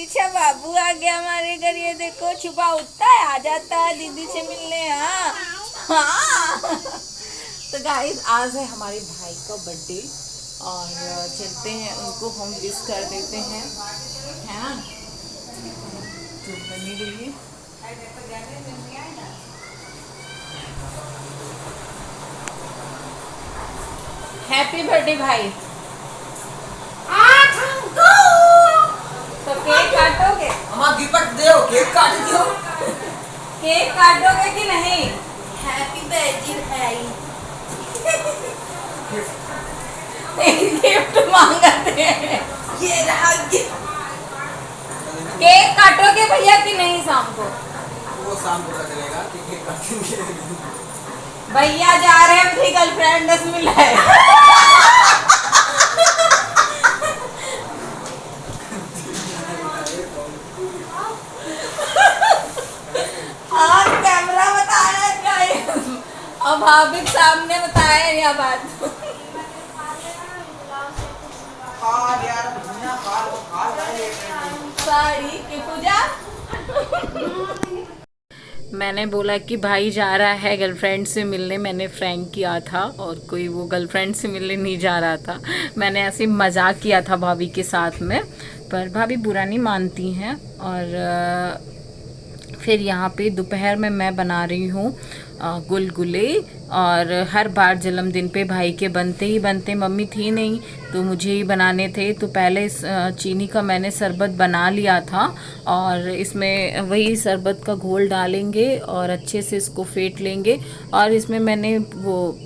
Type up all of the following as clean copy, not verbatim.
पीछे बाबू आ गया हमारे घर। ये देखो छुपा उठता है, आ जाता है दीदी से मिलने। हाँ हाँ। तो गाइस आज है हमारे भाई का बर्थडे और चलते हैं उनको हम विश कर देते हैं, है ना। तो बनी रहिए। हैप्पी बर्थडे भाई। तो केक काटोगे? गिफ्ट दो, केक काट दो। केक काटोगे कि नहीं? हैप्पी बर्थडे भाई। गिफ्ट मांगते हैं। ये रहा गिफ्ट। केक काटोगे भैया कि नहीं शाम को? वो शाम को पता चलेगा कि केक काटेंगे। भैया जा रहे हैं अपनी गर्लफ्रेंड से मिलने। कैमरा बताया गाइस, अब भाभी सामने बताया यह बात। साड़ी की पूजा। मैंने बोला कि भाई जा रहा है गर्लफ्रेंड से मिलने। मैंने फ्रैंक किया था और कोई वो गर्लफ्रेंड से मिलने नहीं जा रहा था। मैंने ऐसे मजाक किया था भाभी के साथ में, पर भाभी बुरा नहीं मानती हैं। और फिर यहाँ पे दोपहर में मैं बना रही हूँ गुलगुले। और हर बार जन्मदिन पे भाई के बनते ही बनते, मम्मी थी नहीं तो मुझे ही बनाने थे। तो पहले इस चीनी का मैंने शरबत बना लिया था और इसमें वही शरबत का घोल डालेंगे और अच्छे से इसको फेंट लेंगे। और इसमें मैंने वो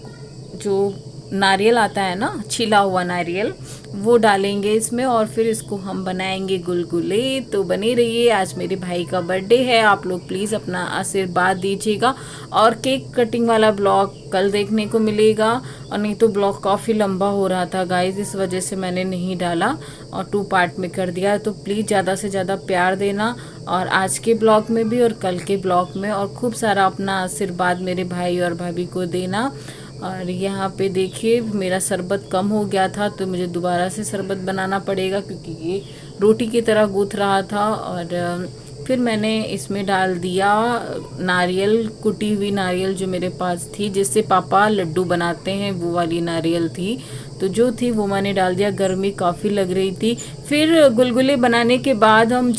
जो नारियल आता है ना, छिला हुआ नारियल, वो डालेंगे इसमें और फिर इसको हम बनाएंगे गुलगुले। तो बने रहिए। आज मेरे भाई का बर्थडे है, आप लोग प्लीज़ अपना आशीर्वाद दीजिएगा। और केक कटिंग वाला ब्लॉग कल देखने को मिलेगा, और नहीं तो ब्लॉग काफ़ी लंबा हो रहा था गाइस, इस वजह से मैंने नहीं डाला और 2 पार्ट में कर दिया। तो प्लीज़ ज़्यादा से ज़्यादा प्यार देना, और आज के ब्लॉग में भी और कल के ब्लॉग में, और खूब सारा अपना आशीर्वाद मेरे भाई और भाभी को देना। और यहाँ पे देखिए मेरा शरबत कम हो गया था तो मुझे दोबारा से शरबत बनाना पड़ेगा, क्योंकि ये रोटी की तरह गूँथ रहा था। और फिर मैंने इसमें डाल दिया नारियल, कुटी हुई नारियल जो मेरे पास थी, जिससे पापा लड्डू बनाते हैं, वो वाली नारियल थी। तो जो थी वो मैंने डाल दिया। गर्मी काफ़ी लग रही थी। फिर गुलगुले बनाने के बाद हम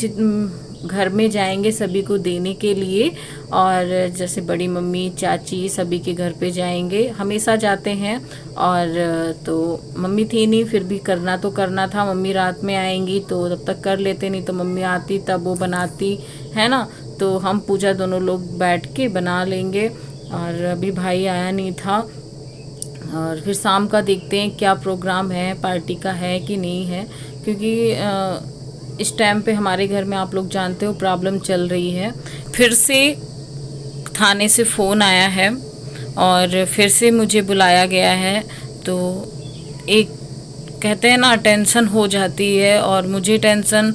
घर में जाएंगे सभी को देने के लिए, और जैसे बड़ी मम्मी, चाची, सभी के घर पे जाएंगे, हमेशा जाते हैं। और तो मम्मी थी नहीं, फिर भी करना तो करना था। मम्मी रात में आएंगी तो तब तक कर लेते, नहीं तो मम्मी आती तब वो बनाती, है ना। तो हम पूजा दोनों लोग बैठ के बना लेंगे। और अभी भाई आया नहीं था, और फिर शाम का देखते हैं क्या प्रोग्राम है, पार्टी का है कि नहीं है, क्योंकि इस टाइम पे हमारे घर में आप लोग जानते हो प्रॉब्लम चल रही है। फिर से थाने से फ़ोन आया है और फिर से मुझे बुलाया गया है। तो एक कहते हैं ना, टेंशन हो जाती है, और मुझे टेंशन,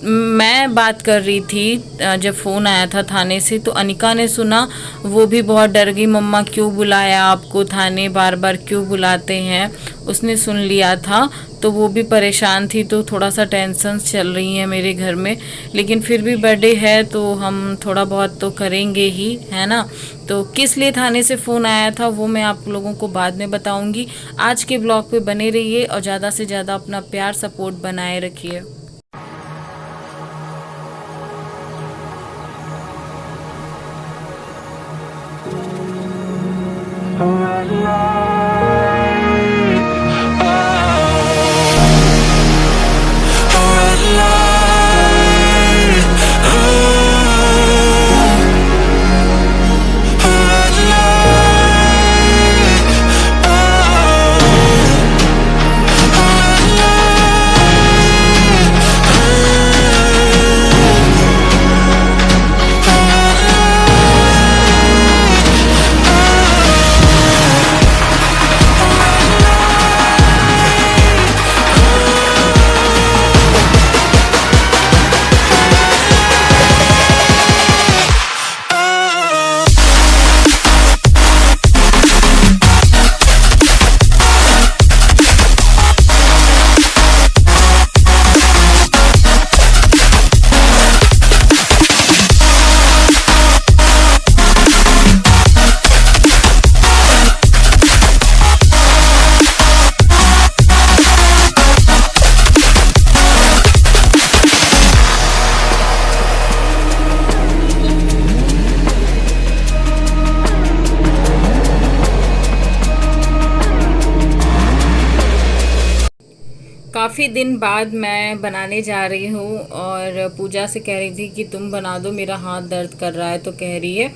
मैं बात कर रही थी जब फ़ोन आया था थाने से, तो अनिका ने सुना, वो भी बहुत डर गई। मम्मा क्यों बुलाया आपको थाने, बार बार क्यों बुलाते हैं। उसने सुन लिया था तो वो भी परेशान थी। तो थोड़ा सा टेंशन चल रही है मेरे घर में, लेकिन फिर भी बर्थडे है तो हम थोड़ा बहुत तो करेंगे ही, है ना। तो किस लिए थाने से फ़ोन आया था वो मैं आप लोगों को बाद में बताऊंगी। आज के ब्लॉग पे बने रहिए और ज़्यादा से ज़्यादा अपना प्यार सपोर्ट बनाए रखिए। काफ़ी दिन बाद मैं बनाने जा रही हूँ और पूजा से कह रही थी कि तुम बना दो, मेरा हाथ दर्द कर रहा है। तो कह रही है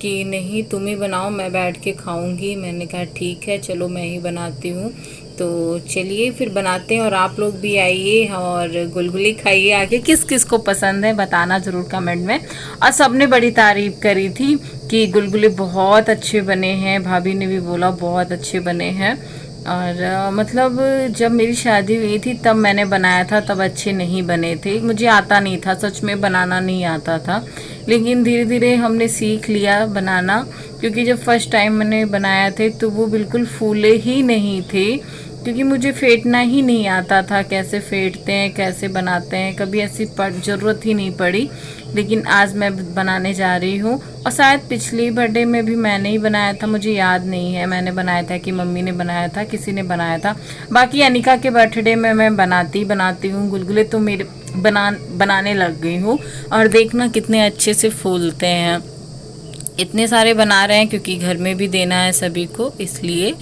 कि नहीं तुम ही बनाओ, मैं बैठ के खाऊंगी। मैंने कहा ठीक है चलो मैं ही बनाती हूँ। तो चलिए फिर बनाते हैं और आप लोग भी आइए और गुलगुली खाइए। आगे किस किस को पसंद है बताना ज़रूर कमेंट में। और सबने बड़ी तारीफ़ करी थी कि गुलगुले बहुत अच्छे बने हैं, भाभी ने भी बोला बहुत अच्छे बने हैं। और मतलब जब मेरी शादी हुई थी तब मैंने बनाया था, तब अच्छे नहीं बने थे, मुझे आता नहीं था, सच में बनाना नहीं आता था। लेकिन धीरे धीरे हमने सीख लिया बनाना, क्योंकि जब फर्स्ट टाइम मैंने बनाया थे तो वो बिल्कुल फूले ही नहीं थे, क्योंकि मुझे फेंटना ही नहीं आता था, कैसे फेंटते हैं कैसे बनाते हैं, कभी ऐसी ज़रूरत ही नहीं पड़ी। लेकिन आज मैं बनाने जा रही हूँ और शायद पिछली बर्थडे में भी मैंने ही बनाया था, मुझे याद नहीं है मैंने बनाया था कि मम्मी ने बनाया था, किसी ने बनाया था। बाकी अनिका के बर्थडे में मैं बनाती हूँ गुलगुले, तो मेरे बनाने लग गई हूँ। और देखना कितने अच्छे से फूलते हैं, इतने सारे बना रहे हैं क्योंकि घर में भी देना है सभी को इसलिए।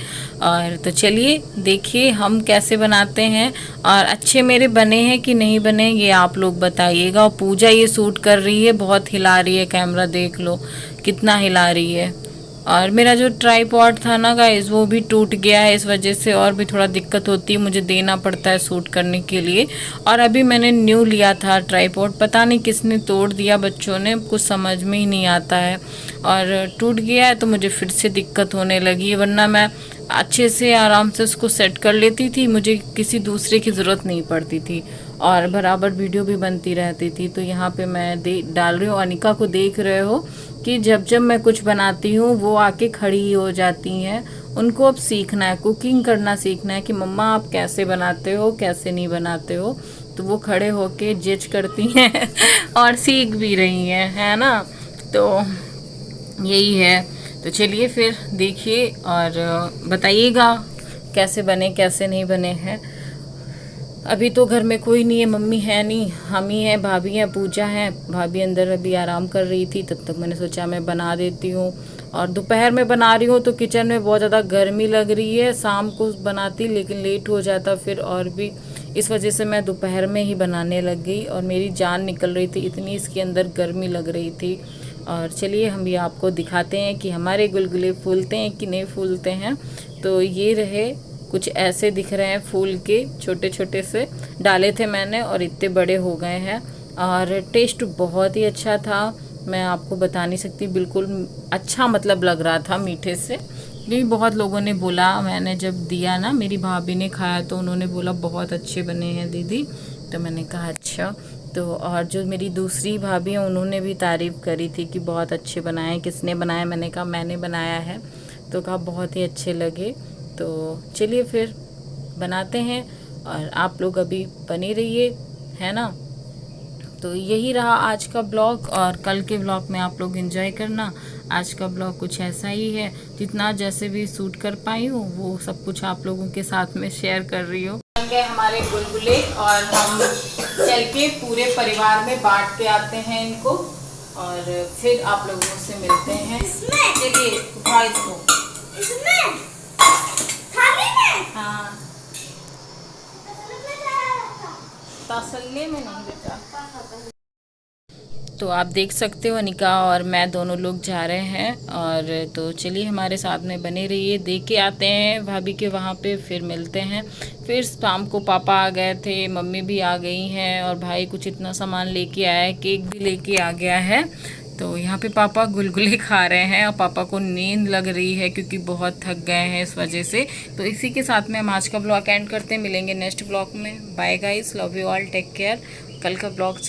और तो चलिए देखिए हम कैसे बनाते हैं और अच्छे मेरे बने हैं कि नहीं बने ये आप लोग बताइएगा। और पूजा ये शूट कर रही है, बहुत हिला रही है कैमरा, देख लो कितना हिला रही है। और मेरा जो ट्राईपॉड था ना गाइस वो भी टूट गया है, इस वजह से और भी थोड़ा दिक्कत होती है, मुझे देना पड़ता है शूट करने के लिए। और अभी मैंने न्यू लिया था ट्राईपॉड, पता नहीं किसने तोड़ दिया, बच्चों ने, कुछ समझ में ही नहीं आता है। और टूट गया है तो मुझे फिर से दिक्कत होने लगी, वरना मैं अच्छे से आराम से उसको सेट कर लेती थी, मुझे किसी दूसरे की ज़रूरत नहीं पड़ती थी और बराबर वीडियो भी बनती रहती थी। तो यहाँ पे मैं डाल रही हूँ, अनिका को देख रहे हो कि जब जब मैं कुछ बनाती हूँ वो आके खड़ी हो जाती हैं। उनको अब सीखना है, कुकिंग करना सीखना है कि मम्मा आप कैसे बनाते हो कैसे नहीं बनाते हो। तो वो खड़े होके जज करती हैं और सीख भी रही हैं, है ना। तो यही है। तो चलिए फिर देखिए और बताइएगा कैसे बने कैसे नहीं बने हैं। अभी तो घर में कोई नहीं है, मम्मी है नहीं, हम ही हैं, भाभी हैं, पूजा है। भाभी अंदर अभी आराम कर रही थी, तब तक मैंने सोचा मैं बना देती हूँ। और दोपहर में बना रही हूँ तो किचन में बहुत ज़्यादा गर्मी लग रही है, शाम को बनाती लेकिन लेट हो जाता फिर, और भी इस वजह से मैं दोपहर में ही बनाने लग गई और मेरी जान निकल रही थी, इतनी इसके अंदर गर्मी लग रही थी। और चलिए हम भी आपको दिखाते हैं कि हमारे गुलगुले फूलते हैं कि नहीं फूलते हैं। तो ये रहे, कुछ ऐसे दिख रहे हैं फूल के, छोटे छोटे से डाले थे मैंने और इतने बड़े हो गए हैं। और टेस्ट बहुत ही अच्छा था, मैं आपको बता नहीं सकती, बिल्कुल अच्छा मतलब लग रहा था मीठे से। भी बहुत लोगों ने बोला, मैंने जब दिया ना मेरी भाभी ने खाया तो उन्होंने बोला बहुत अच्छे बने हैं दीदी। तो मैंने कहा अच्छा। तो और जो मेरी दूसरी भाभी हैं उन्होंने भी तारीफ़ करी थी कि बहुत अच्छे बनाए, किसने बनाया, मैंने कहा मैंने बनाया है। तो कहा बहुत ही अच्छे लगे। तो चलिए फिर बनाते हैं और आप लोग अभी बने रहिए, है ना। तो यही रहा आज का ब्लॉग और कल के ब्लॉग में आप लोग एंजॉय करना। आज का ब्लॉग कुछ ऐसा ही है, जितना जैसे भी शूट कर पाई हूँ वो सब कुछ आप लोगों के साथ में शेयर कर रही हूँ। हमारे गुलगुले और हम चल के पूरे परिवार में बांट के आते हैं इनको और फिर आप लोगों से मिलते हैं। चलिए उठाओ इसको। हाँ तसल्ले में नहीं बेटा। तो आप देख सकते हो अनिका और मैं दोनों लोग जा रहे हैं और तो चलिए हमारे साथ में बने रहिए, देख के आते हैं भाभी के वहाँ पे, फिर मिलते हैं। फिर शाम को पापा आ गए थे, मम्मी भी आ गई हैं और भाई कुछ इतना सामान लेके आया है, केक भी लेके आ गया है। तो यहाँ पे पापा गुलगुले खा रहे हैं और पापा को नींद लग रही है क्योंकि बहुत थक गए हैं इस वजह से। तो इसी के साथ में हम आज का ब्लॉग एंड करते हैं, मिलेंगे नेक्स्ट ब्लॉग में। Bye guys, love you all, take care. कल का ब्लॉग